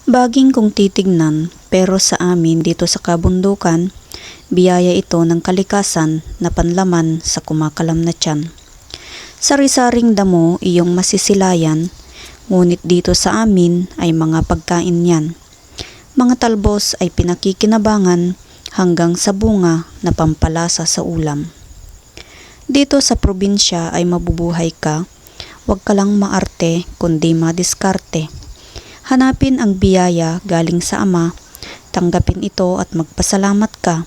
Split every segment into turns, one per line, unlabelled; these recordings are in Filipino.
Baging kung titignan, pero sa amin dito sa kabundukan, biyaya ito ng kalikasan na panlaman sa kumakalam na tiyan. Sari-saring damo iyong masisilayan, ngunit dito sa amin ay mga pagkain yan. Mga talbos ay pinakikinabangan hanggang sa bunga na pampalasa sa ulam. Dito sa probinsya ay mabubuhay ka, huwag ka lang maarte kundi madiskarte. Hanapin ang biyaya galing sa Ama, tanggapin ito at magpasalamat ka,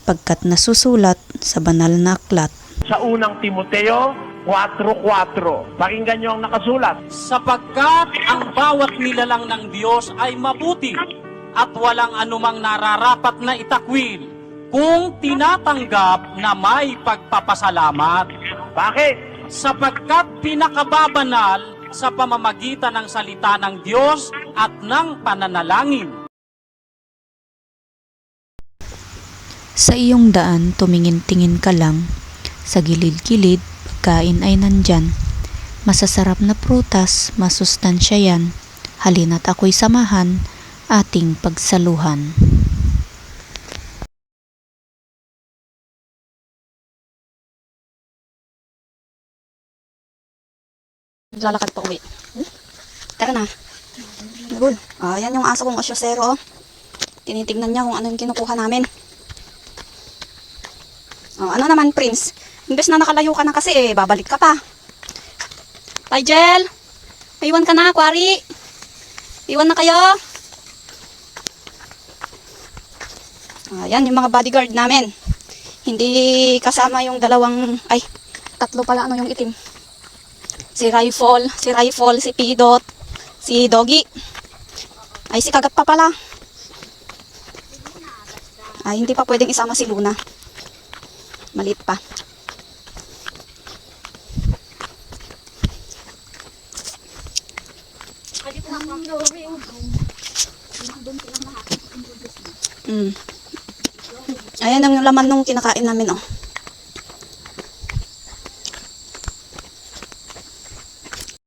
pagkat nasusulat sa banal na aklat.
Sa unang Timoteo 4:4, pakinggan niyo ang nakasulat.
Sapagkat ang bawat nilalang ng Diyos ay mabuti at walang anumang nararapat na itakwil kung tinatanggap na may pagpapasalamat.
Bakit?
Sapagkat pinakababanal sa pamamagitan ng salita ng Diyos at ng pananalangin.
Sa iyong daan, tumingin-tingin ka lang. Sa gilid-gilid, pagkain ay nandyan. Masasarap na prutas, masustansya yan. Halina't ako'y samahan, ating pagsaluhan.
Lalakad pa uwi. Tara na. Good. Yan yung aso kong asyosero. Tinitignan niya kung ano yung kinukuha namin. Ano naman, Prince? Imbes na nakalayo ka na kasi babalik ka pa. Tigel! Iwan ka na, Kwari. Iwan na kayo. Yan yung mga bodyguard namin. Hindi kasama yung tatlo pala yung itim. Si Rifle, si Pidot, si Doggy. Ay, si Kagat pa pala. Ay, hindi pa pwedeng isama si Luna. Maliit pa. Ayan ang laman nung kinakain namin, oh.